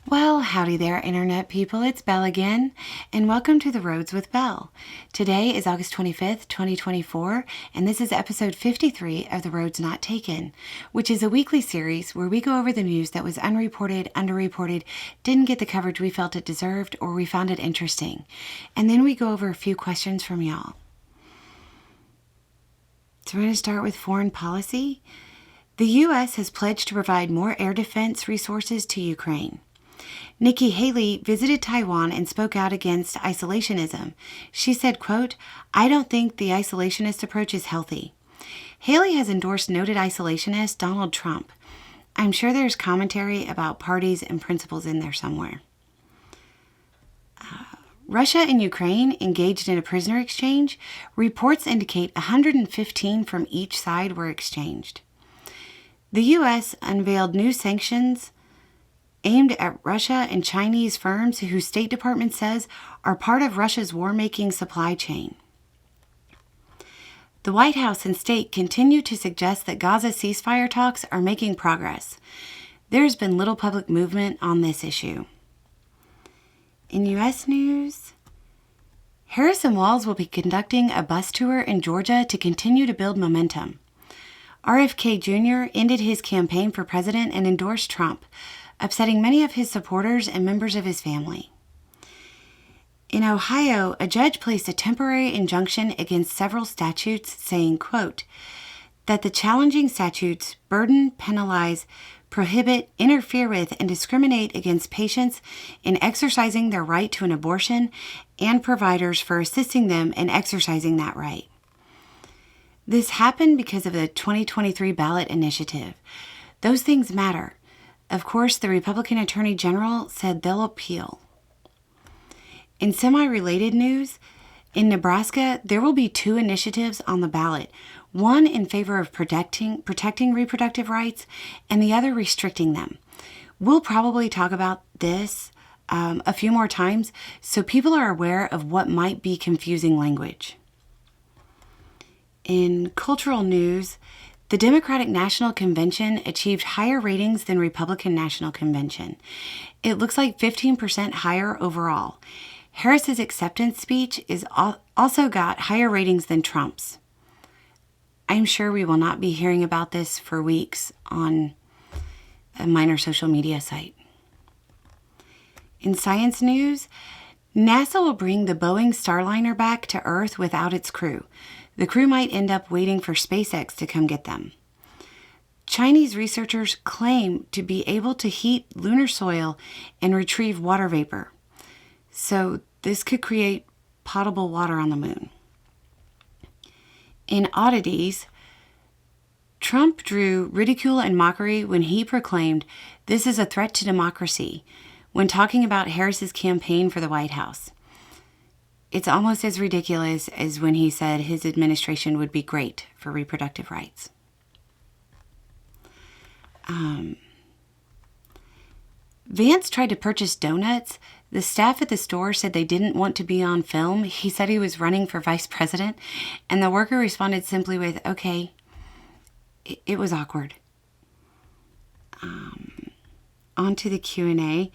Well, howdy there, Internet people. It's Belle again, and welcome to The Roads with Belle. Today is August 25th, 2024, and this is episode 53 of The Roads Not Taken, which is a weekly series where we go over the news that was unreported, underreported, didn't get the coverage we felt it deserved, or we found it interesting. And then we go over a few questions from y'all. So we're going to start with foreign policy. The U.S. has pledged to provide more air defense resources to Ukraine. Nikki Haley visited Taiwan and spoke out against isolationism. She said, quote, "I don't think the isolationist approach is healthy." Haley has endorsed noted isolationist Donald Trump. I'm sure there's commentary about parties and principles in there somewhere. Russia and Ukraine engaged in a prisoner exchange. Reports indicate 115 from each side were exchanged. The U.S. unveiled new sanctions aimed at Russia and Chinese firms whose State Department says are part of Russia's war-making supply chain. The White House and state continue to suggest that Gaza ceasefire talks are making progress. There's been little public movement on this issue. In U.S. news, Harrison Walls will be conducting a bus tour in Georgia to continue to build momentum. RFK Jr. ended his campaign for president and endorsed Trump, upsetting many of his supporters and members of his family. In Ohio, a judge placed a temporary injunction against several statutes, saying, quote, that the challenging statutes burden, penalize, prohibit, interfere with, and discriminate against patients in exercising their right to an abortion and providers for assisting them in exercising that right. This happened because of the 2023 ballot initiative. Those things matter. Of course, the Republican Attorney General said they'll appeal. In semi-related news, in Nebraska, there will be two initiatives on the ballot, one in favor of protecting reproductive rights and the other restricting them. We'll probably talk about this a few more times so people are aware of what might be confusing language. In cultural news, the Democratic National Convention achieved higher ratings than Republican National Convention. It looks like 15% higher overall. Harris's acceptance speech is also got higher ratings than Trump's. I'm sure we will not be hearing about this for weeks on a minor social media site. In science news, NASA will bring the Boeing Starliner back to Earth without its crew. The crew might end up waiting for SpaceX to come get them. Chinese researchers claim to be able to heat lunar soil and retrieve water vapor. So this could create potable water on the moon. In oddities, Trump drew ridicule and mockery when he proclaimed this is a threat to democracy when talking about Harris's campaign for the White House. It's almost as ridiculous as when he said his administration would be great for reproductive rights. Vance tried to purchase donuts. The staff at the store said they didn't want to be on film. He said he was running for vice president, and the worker responded simply with, okay. It was awkward. On to the Q&A.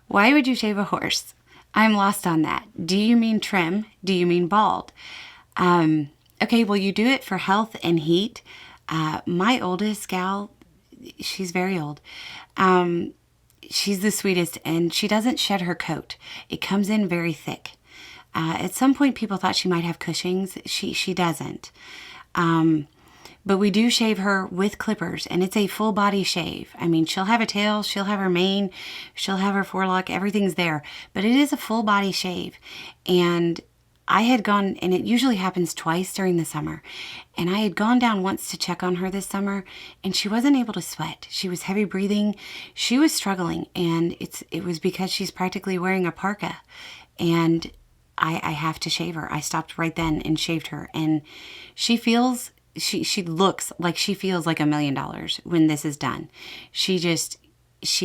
Why would you shave a horse? I'm lost on that. Do you mean trim? Do you mean bald? Okay, well, you do it for health and heat. My oldest gal, she's very old. She's the sweetest, and she doesn't shed her coat. It comes in very thick. At some point, people thought she might have Cushing's. She doesn't. But we do shave her with clippers, and it's a full body shave. I mean, she'll have a tail, she'll have her mane, she'll have her forelock, everything's there. But it is a full body shave. And I had gone, and it usually happens twice during the summer. And I had gone down once to check on her this summer, and she wasn't able to sweat. She was heavy breathing. She was struggling, and it was because she's practically wearing a parka. And I have to shave her. I stopped right then and shaved her. And she looks like she feels like $1 million when this is done. She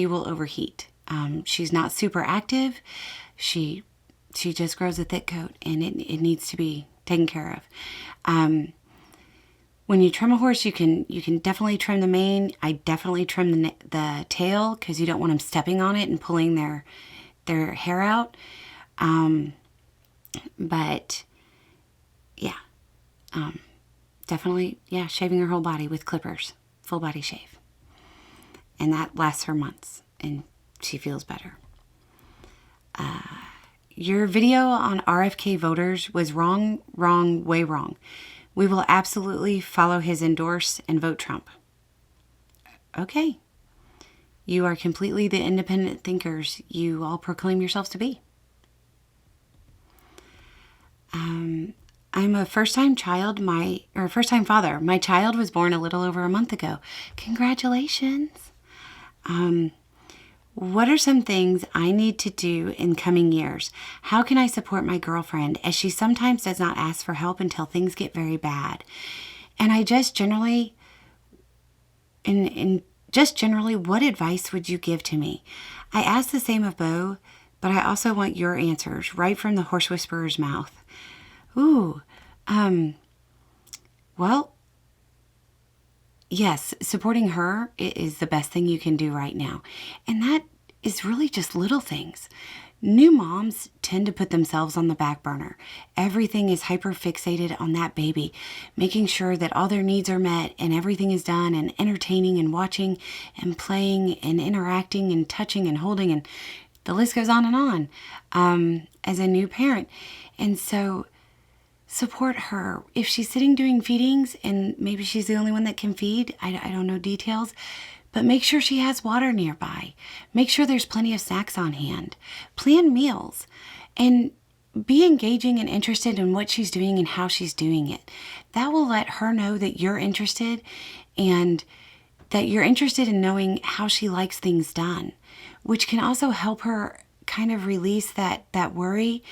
will overheat. She's not super active. She just grows a thick coat, and it needs to be taken care of. When you trim a horse, you can definitely trim the mane. I definitely trim the tail because you don't want them stepping on it and pulling their hair out. But yeah, definitely, yeah, shaving her whole body with clippers, full body shave. And that lasts her months and she feels better. Your video on RFK voters was wrong, way wrong. We will absolutely follow his endorse and vote Trump. Okay. You are completely the independent thinkers you all proclaim yourselves to be. I'm a first-time father. My child was born a little over a month ago. Congratulations. What are some things I need to do in coming years? How can I support my girlfriend as she sometimes does not ask for help until things get very bad? And I just generally, what advice would you give to me? I ask the same of Bo, but I also want your answers right from the horse whisperer's mouth. Ooh, well, yes, supporting her is the best thing you can do right now. And that is really just little things. New moms tend to put themselves on the back burner. Everything is hyper fixated on that baby, making sure that all their needs are met and everything is done, and entertaining and watching and playing and interacting and touching and holding, and the list goes on and on as a new parent. And so support her. If she's sitting doing feedings and maybe she's the only one that can feed, I don't know details, but make sure she has water nearby. Make sure there's plenty of snacks on hand. Plan meals and be engaging and interested in what she's doing and how she's doing it. That will let her know that you're interested, and that you're interested in knowing how she likes things done, which can also help her kind of release that worry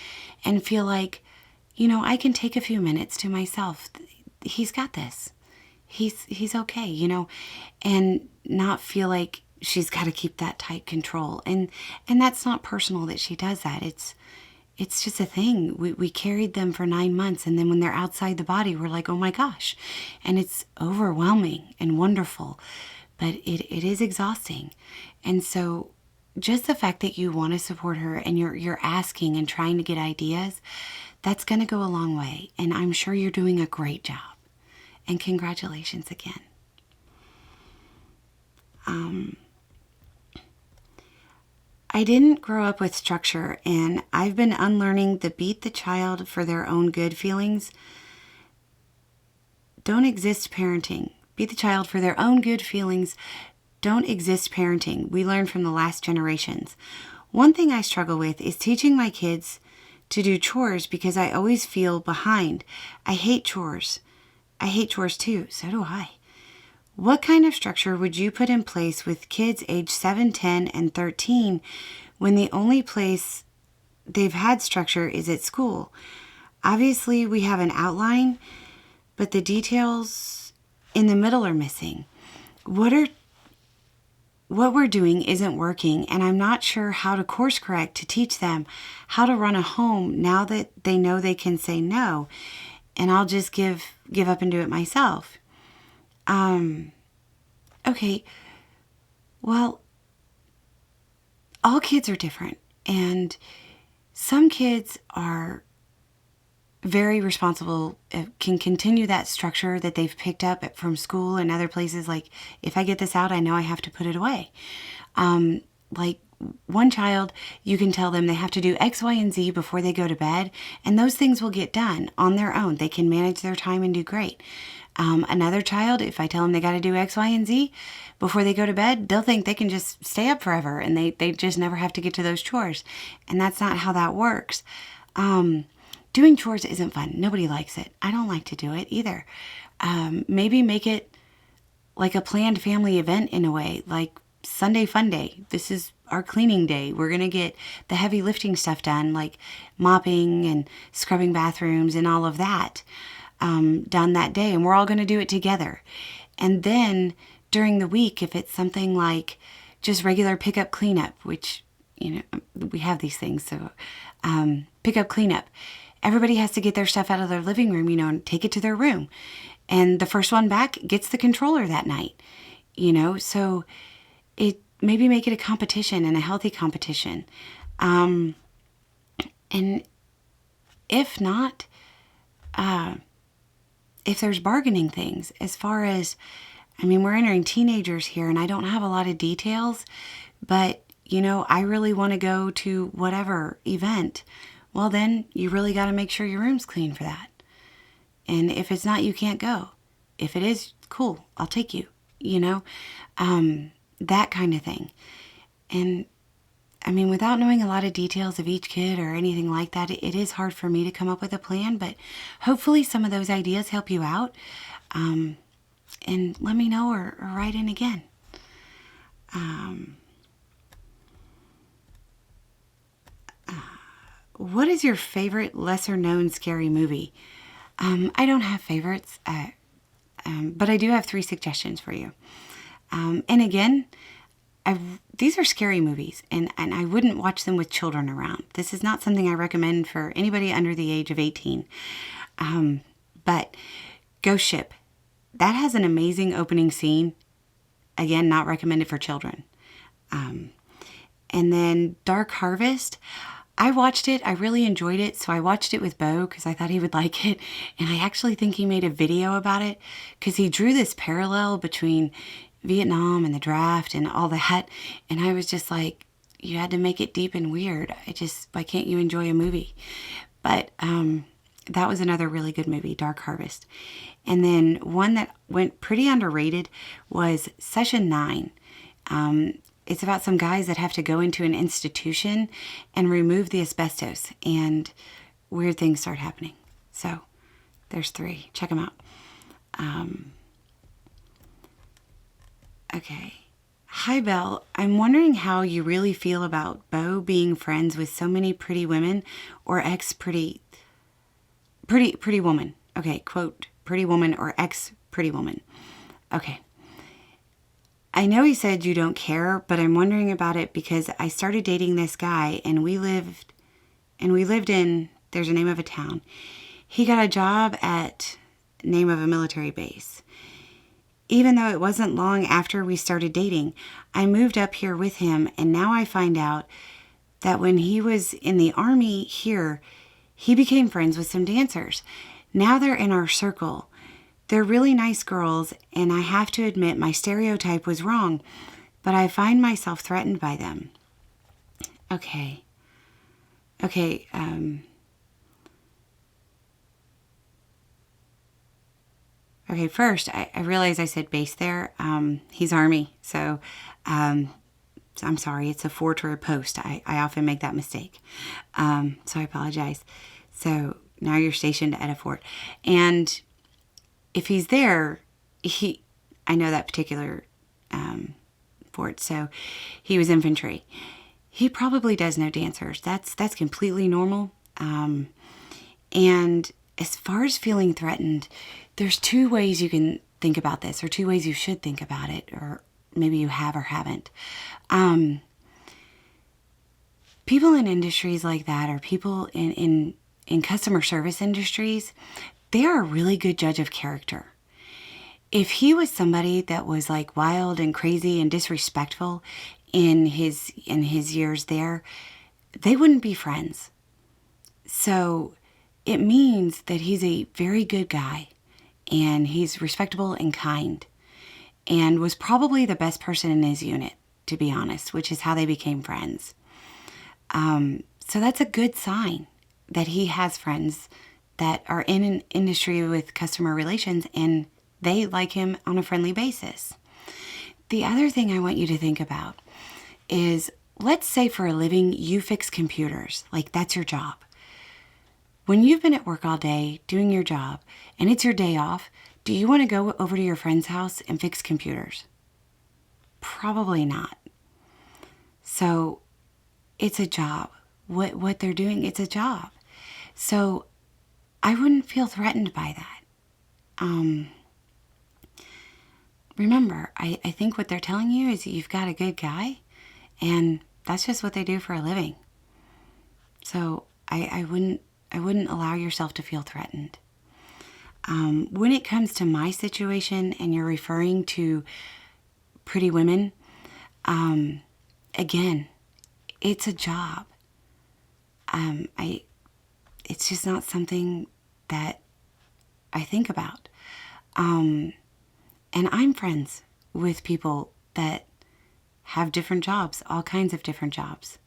and feel like, I can take a few minutes to myself. He's got this. He's okay, and not feel like she's got to keep that tight control. And that's not personal that she does that. It's just a thing. We carried them for 9 months, and then when they're outside the body, we're like, oh my gosh. And it's overwhelming and wonderful, but it is exhausting. And so just the fact that you want to support her and you're asking and trying to get ideas, that's going to go a long way. And I'm sure you're doing a great job. And congratulations again. I didn't grow up with structure, and I've been unlearning the beat the child for their own good feelings. Don't exist parenting. Beat the child for their own good feelings. Don't exist parenting. We learned from the last generations. One thing I struggle with is teaching my kids to do chores because I always feel behind. I hate chores. I hate chores too. So do I. What kind of structure would you put in place with kids age 7, 10, and 13 when the only place they've had structure is at school? Obviously, we have an outline, but the details in the middle are missing. What we're doing isn't working, and I'm not sure how to course correct to teach them how to run a home now that they know they can say no, and I'll just give up and do it myself. Okay, well, all kids are different, and some kids are very responsible, can continue that structure that they've picked up from school and other places. Like, if I get this out, I know I have to put it away. Like one child, you can tell them they have to do X, Y, and Z before they go to bed, and those things will get done on their own. They can manage their time and do great. Another child, if I tell them they got to do X, Y, and Z before they go to bed, they'll think they can just stay up forever, and they just never have to get to those chores. And that's not how that works. Doing chores isn't fun. Nobody likes it. I don't like to do it either. Maybe make it like a planned family event in a way, like Sunday Fun Day. This is our cleaning day. We're going to get the heavy lifting stuff done, like mopping and scrubbing bathrooms and all of that done that day. And we're all going to do it together. And then during the week, if it's something like just regular pickup cleanup, which, we have these things. So pickup cleanup. Everybody has to get their stuff out of their living room, and take it to their room. And the first one back gets the controller that night, so it maybe make it a competition and a healthy competition. And if not, if there's bargaining things as far as, we're entering teenagers here and I don't have a lot of details, but I really want to go to whatever event. Well, then you really got to make sure your room's clean for that. And if it's not, you can't go. If it is, cool, I'll take you, that kind of thing. And without knowing a lot of details of each kid or anything like that, it is hard for me to come up with a plan, but hopefully some of those ideas help you out. And let me know or write in again. What is your favorite lesser-known scary movie? I don't have favorites, but I do have 3 suggestions for you. And again, these are scary movies, and I wouldn't watch them with children around. This is not something I recommend for anybody under the age of 18. But Ghost Ship, that has an amazing opening scene. Again, not recommended for children. And then Dark Harvest, I watched it. I really enjoyed it. So I watched it with Bo because I thought he would like it. And I actually think he made a video about it because he drew this parallel between Vietnam and the draft and all that. And I was just like, you had to make it deep and weird. Why can't you enjoy a movie? But that was another really good movie, Dark Harvest. And then one that went pretty underrated was Session 9. It's about some guys that have to go into an institution and remove the asbestos, and weird things start happening. So there's 3. Check them out. Okay. Hi, Belle. I'm wondering how you really feel about Bo being friends with so many pretty women or pretty woman. Okay, quote, pretty woman or ex-pretty woman. Okay. I know he said you don't care, but I'm wondering about it because I started dating this guy and we lived in, there's a name of a town. He got a job at name of a military base. Even though it wasn't long after we started dating, I moved up here with him, and now I find out that when he was in the Army here, he became friends with some dancers. Now they're in our circle. They're really nice girls, and I have to admit my stereotype was wrong, but I find myself threatened by them. Okay, first, I realize I said base there. He's Army, so I'm sorry. It's a fort or a post. I often make that mistake, so I apologize. So now you're stationed at a fort, and if he's there, I know that particular fort, so he was infantry. He probably does know dancers. That's completely normal. And as far as feeling threatened, there's 2 ways you can think about this, or 2 ways you should think about it, or maybe you have or haven't. People in industries like that, or people in customer service industries, they are a really good judge of character. If he was somebody that was like wild and crazy and disrespectful in his years there, they wouldn't be friends. So it means that he's a very good guy, and he's respectable and kind, and was probably the best person in his unit, to be honest, which is how they became friends. So that's a good sign that he has friends that are in an industry with customer relations and they like him on a friendly basis. The other thing I want you to think about is, let's say for a living you fix computers, like that's your job. When you've been at work all day doing your job and it's your day off, do you want to go over to your friend's house and fix computers? Probably not. So it's a job. What they're doing, it's a job. So I wouldn't feel threatened by that. Remember, I think what they're telling you is you've got a good guy, and that's just what they do for a living. So I wouldn't allow yourself to feel threatened. When it comes to my situation and you're referring to Pretty Women, again, it's a job. It's just not something that I think about. And I'm friends with people that have different jobs, all kinds of different jobs.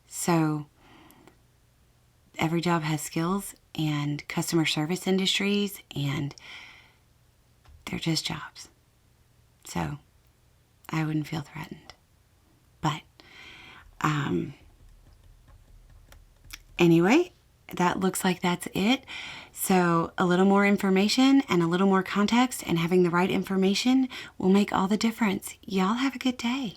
So every job has skills and customer service industries, and they're just jobs. So I wouldn't feel threatened. But anyway, that looks like that's it. So a little more information and a little more context and having the right information will make all the difference. Y'all have a good day.